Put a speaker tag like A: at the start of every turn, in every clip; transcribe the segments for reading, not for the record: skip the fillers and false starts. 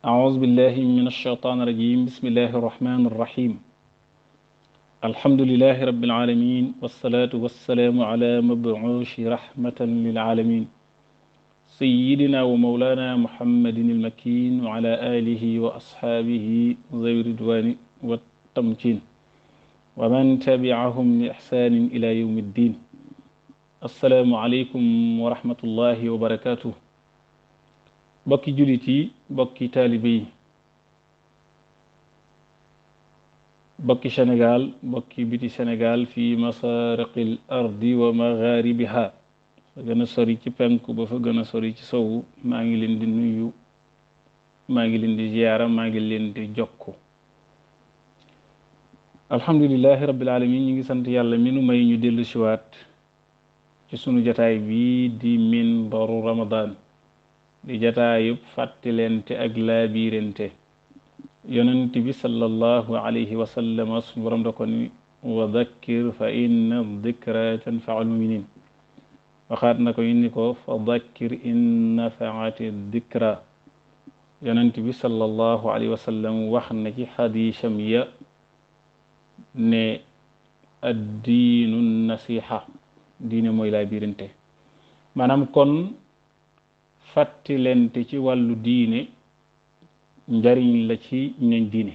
A: أعوذ بالله من الشيطان الرجيم بسم الله الرحمن الرحيم الحمد لله رب العالمين والصلاة والسلام على مبعوث رحمة للعالمين سيدنا ومولانا محمد المكين وعلى آله وأصحابه ذوي الرضوان والتمكين ومن تبعهم بإحسان إلى يوم الدين السلام عليكم ورحمة الله وبركاته bokki jullit yi bokki taalibe yi bokki Sénégal bokki biti Sénégal fi masariqil ardi wa magharibiha fa gën a sori ci penku ba fa gën a sori ci sowu maa ngi leen di nuyu maa ngi leen di ziyaara maa ngi leen di jokku alhamdulillahi rabbil alamin ñu ngi sant yàlla mi nu may ñu dellu siwaat ci sunu jataay bi di minbaru Ramadan di jataayub fàttalente ak laabiirente yonent bi sallallahu alayhi wa sallam suñu borom da ko ni wa dakkir fa inna dikra tanfau almuminin waxaat na ko ni ko fa dakkir in nafaati dikra yonent bi sallallahu alayhi wa sallam wax na ci xadiisam ya ne addiinu nasiha diine mooy laabiirente maanaam kon fàttalente ci wàllu diine njariñ la ci ñoñ diine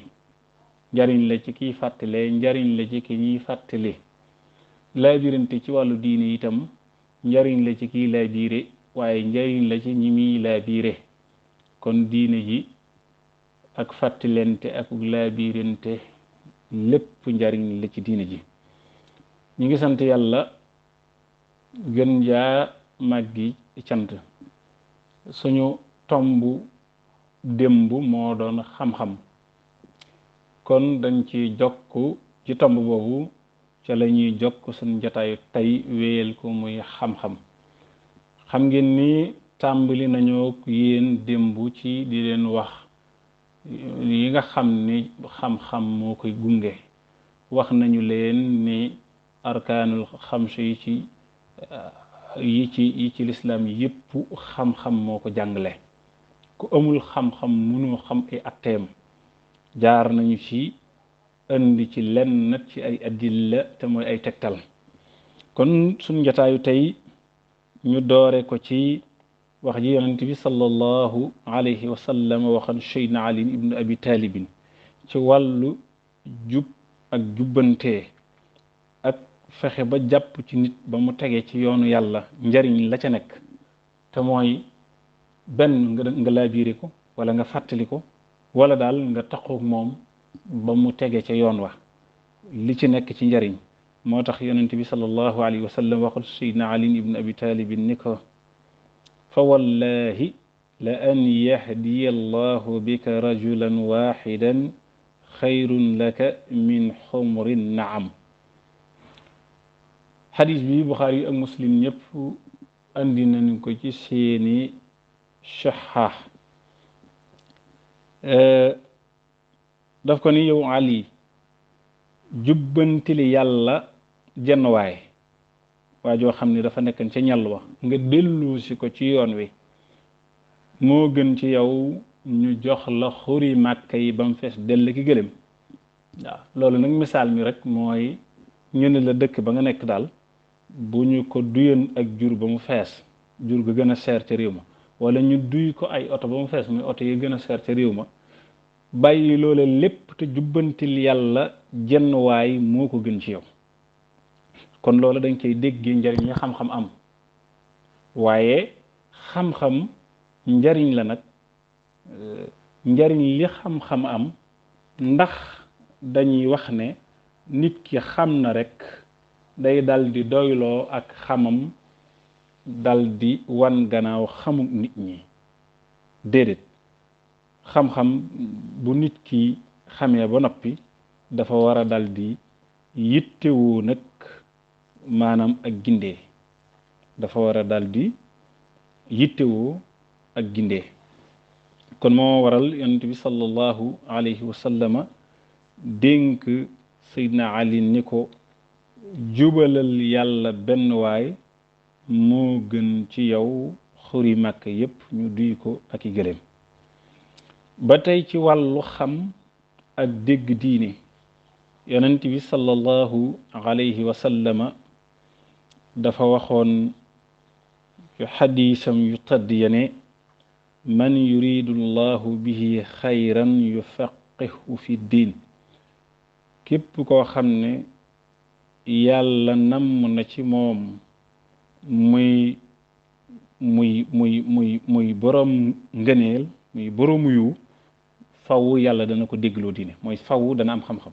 A: njariñ la ci kiy fàttale njariñ la ci ki ñuy fàttale laabirante ci wàllu diine itam njariñ la ci kiy laabiire waaye njariñ la ci ñi muy laabiire kon diine ji ak fàttalente ak laabirante lépp njariñ la ci diine ji ñu ngi sant yàlla gën jaa màggi cant suñu tomb démb moo doon xam-xam kon dañ ci jokk ci tomb boobu ca la ñuy jokk suñu jotaayu tey wéyal ko muy xam-xam xam ngeen ni tàmbali nañoo yéen démb ci di leen wax yi nga xam ni xam-xam moo koy gunge wax nañu leen ni arkaanul xams yi ci lislaam yépp xam-xam moo ko jàngale ku amul xam-xam mënoo xam ay atteem jaar nañu ci indi ci lenn ci ay adilla te mooy ay tegtal kon suñ njataayu tey ñu doore ko ci wax ji yonent bi sallallahu alayhi wa sallam waxan Seydina Ali ibnu Abi Talibin ci wàllu jub ak jubbantee ak fexe ba jàpp ci nit ba mu tegee ci yoonu yàlla njariñ la ca nekk te mooy benn nga laabiire ko wala nga fàttali ko wala daal nga taxoog moom ba mu tege ca yoon wa li ci nekk ci njariñ moo tax yonent bi sallallahu alayhi wa sallam waxul Seydina Ali ibn Abi Talib ni ko fa wallahi la an yahdiya allahu bika rajulan waxidan xayrun laka min xumrin naam xadis bi Buxaari ak Muslim ñëpp andi nañ ko ci seeni saxaax daf ko ni yow Ali jubbantili yàlla jenn waay waa joo xam ni dafa nekkan ca ñàll wa nga dellusi ko ci yoon wi moo gën ci yow ñu jox la xuri màkka yi ba mu fees dell ki gëlëm waaw loolu nag misaal mi rek mooy ñu ne la dëkk ba nga nekk daal bu ñu ko duyoon ak jur ba mu fees jur ga gën a seer ca réew ma wala ñu duy ko ay oto ba mu fees muy oto yi gën a seer ca réew ma bàyyi loole lépp te jubbantil yàlla jenn waay moo ko gën ci yow kon loolu dañ koy déggee njariñ li xam-xam am waaye xam-xam njariñ la nag njariñ li xam-xam am ndax dañuy wax ne nit ki xam na rek day dal di doyloo ak xamam dal di wan gannaaw xamuk nit ñi déedéet xam-xam bu nit ki xamee ba noppi dafa war a dal di yittewoo nag maanaam ak gindee dafa war a dal di yittewoo ak gindee kon moo waral yonent bi sallallahu alayhi wa sallama dénk Seydina Ali ni ko jubalal yàlla benn waay moo gën ci yow xuri màkk yépp ñu duy ko ak i gëléem ba tey ci wàllu xam ak dégg diine yonent bi sallallahu alayhi wa sallama dafa waxoon ci xadiisam yu tëdd yane man yuridu llahu bihi xayran yufaqihu fi diin képp koo xam ne yàlla namm na ci moom muy borom ngëneel muy borom yu faw yàlla dana ko déggloo diine mooy faw dana am xam-xam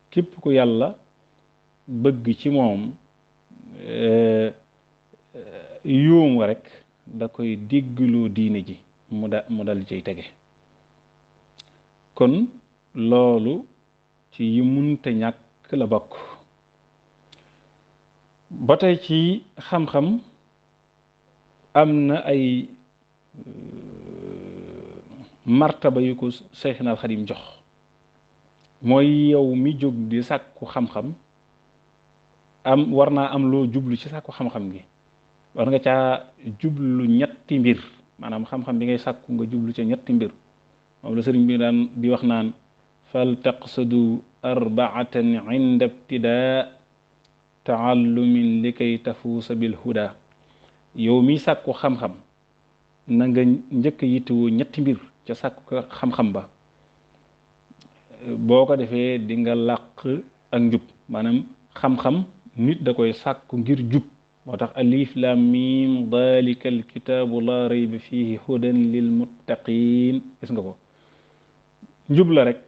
A: képp ku yàlla bëgg ci moom yuum wa rek da koy déggloo diine ji mu dal cay tege kon loolu ci yi munte ñàkk la bokk ba tey ci xam-xam am na ay martaba yu ko Seyxna al Xadim jox mooy yow mi jóg di sàkku xam-xam war naa am loo jublu ci sàkku xam-xam gi war nga caa jublu ñetti mbir maanaam xam-xam bi ngay sàkku nga jublu ca ñetti mbir moom la sëriñ bi daan di wax naan fal taqsudu arbaatan inda ibtidaa taallumin li kay tafuusa bil huda yow mi sàkku xam-xam na nga njëkk yittewoo ñetti mbir ca sàkku ko xam-xam ba boo ko defee di nga làq ak njub maanaam xam-xam nit da koy sàkku ngir jub moo tax alif lam mim dalika alkitaabu la rayba fihi hudan lil muttaqin gis nga ko njub la rek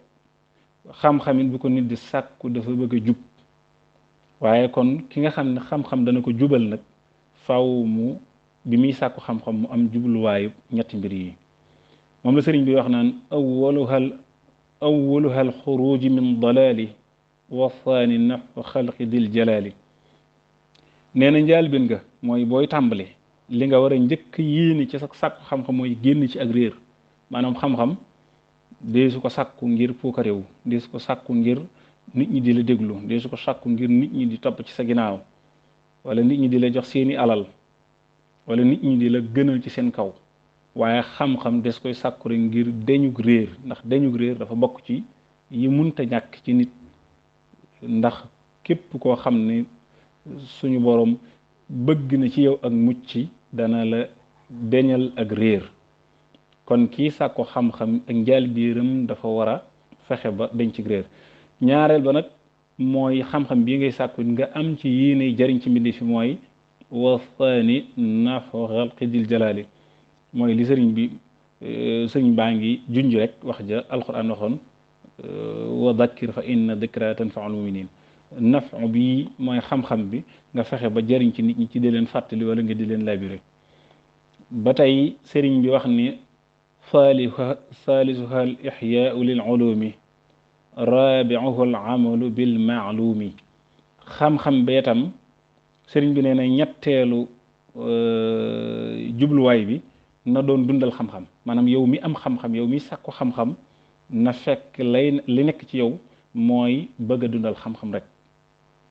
A: xam-xamit bu ko nit di sàkku dafa bëgg a jub waaye kon ki nga xam ne xam-xam dana ko jubal nag faw mu bi muy sàkku xam-xam mu am jubluwaayu ñetti mbir yi moom la sëriñ bi wax naan awwaluha alxuruji min dalali wa thani nafu xalqi dil jalali nee na njaalbin nga mooy booy tàmbale li nga war a njëkk yéene ci sa sàkku xam-xam mooy génn ci ak réer maanaam xam-xam dee su ko sàkku ngir puukaréew dee su ko sàkku ngir nit ñi di la déglu dee su ko sàkku ngir nit ñi di topp ci sa ginnaaw wala nit ñi di la jox seeni alal wala nit ñi di la gënal ci seen kaw waaye xam-xam des koy sàkku rek ngir deñug réer ndax deñug réer dafa bokk ci yi munta ñàkk ci nit ndax képp koo xam ne suñu borom bëgg na ci yow ak mucc dana la deñal ak réer kon kii sàkku xam-xam ak njaal biiram dafa war a fexe ba deñ ci réer ñaareel ba nag mooy xam-xam bii ngay sàkku nga am ci yéene jariñ ci mbindi fi mooy wasaani nafu xalqi dil jalaali mooy li sëriñ baa ngi junj rek wax ja alquran waxoon wa dakkir fa inna dikra tanfaul muminin nafu bi mooy xam-xam bi nga fexe ba jariñ ci nit ñi ci di leen fàttali wala nga di leen labiré ba tey sëriñ bi wax ni salisuha al ixyaau lil ulumi rabiuhu al amalu bil maalumi xam-xam bee tam sëriñ bi nee na ñetteelu jubluwaay bi na doon dundal xam-xam maanaam yow mi am xam-xam yow mi sàkku xam-xam na fekk li nekk ci yow mooy bëgg a dundal xam-xam rek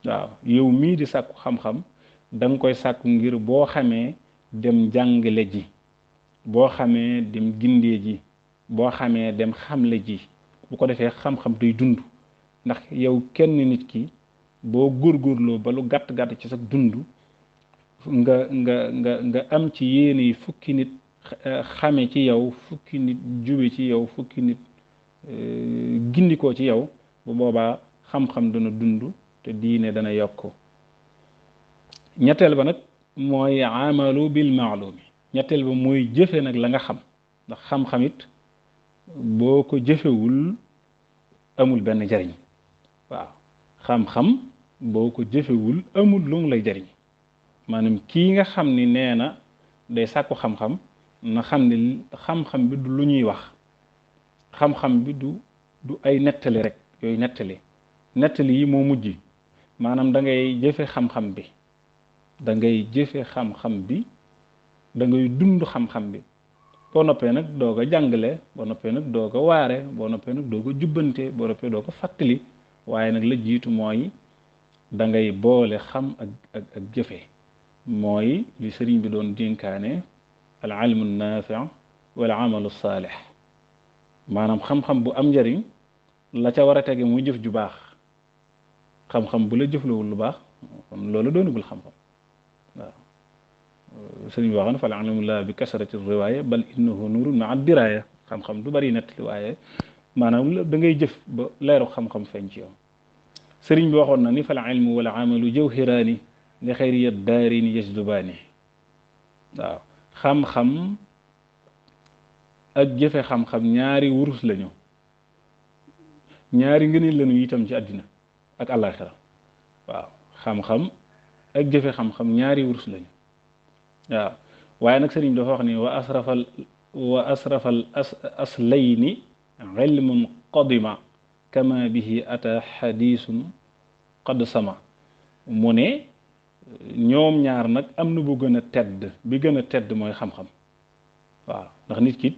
A: waaw yow mii di sàkku xam-xam da nga koy sàkku ngir boo xamee dem jàngale ji boo xamee dem gindee ji boo xamee dem xamle ji bu ko defee xam-xam day dund ndax yow kenn nit ki boo góorgóorloo ba lu gàtt-gàtt ci sa dund nga am ci yéene yi fukki nit xame ci yow fukki nit jube ci yow fukki nit gindikoo ci yow bu boobaa xam-xam dana dund te diine dana yokk ñetteel ba nag mooy amalu bil maalumi ñetteel ba mooy jëfe nag la nga xam ndax xam-xam it boo ko jëfewul amul benn jariñ waaw xam-xam boo ko jëfewul amul lu mu lay jariñ maanaam kii nga xam ni nee na day sàkku xam-xam na xam ne xam-xam bi du lu ñuy wax xam-xam bi du ay nettali rek yooyu nettali yi moo mujj maanaam da ngay jëfe xam-xam bi da ngay jëfe xam-xam bi da ngay dund xam-xam bi boo noppee nag doog a jàngale boo noppee nag doog a waare boo noppee nag doog a jubbante boo noppee doog a fàttali waaye nag la jiitu mooy da ngay boole xam ak jëfe mooy li sëriñ bi doon dénkaane al ilmu naafi wal amalu saalix maanaam xam-xam bu am njariñ la ca war a tege muy jëf ju baax xam-xam bu la jëflawul lu baax kon loolu doonagul xam-xam waaw sëriñ bi waxoon fal ilmullah bi kasrati riwaaya bal innahu nurun maa diraaya xam-xam du bari nett li waaye maanaam da ngay jëf ba leeru xam-xam feeñ ci yow sëriñ bi waxoon na ni fal ilmu wal amalu jawhiraani li xayri daarini yasdubaani waaw xam-xam ak jëfe xam-xam ñaari wurus lañu ñaari ngëneel lañu itam ci àddina ak àllaaxira waaw xam-xam ak jëfe xam-xam ñaari wurus lañu waaw waaye nag sëriñ bi dafa wax ni wa asrafal aslayni ilmun qadima kama bihi ata xadiisun qad sama mu ne ñoom ñaar nag am na bu gën a tedd bi gën a tedd mooy xam-xam waaw ndax nit ki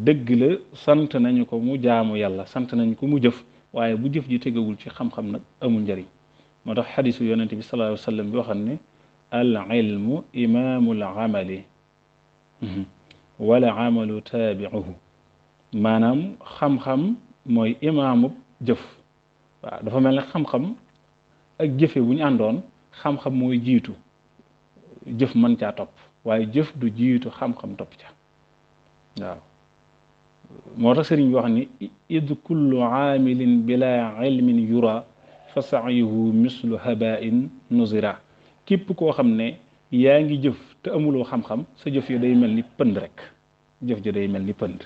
A: dëgg la sant nañu ko mu jaamu yàlla sant nañu ko mu jëf waaye bu jëf ji tegawul ci xam-xam nag amul njariñ moo tax xadisu yonente bi sallallahu alayhi wa sallam bi waxam ne al ilmu imaamul amali wala amalu taabiuhu maanaam xam-xam mooy imaamub jëf waaw dafa mel ne xam-xam ak jëfe bu ñu àndoon xam-xam mooy jiitu jëf mën caa topp waaye jëf du jiitu xam-xam topp ca waaw moo tax sëriñ bi wax ni id kullu aamilin bila ilmin yura fa saayuhu mislu habain nuzira képp koo xam ne yaa ngi jëf te amuloo xam-xam sa jëf yi day mel ni pënd rek jëf ji day mel ni pënd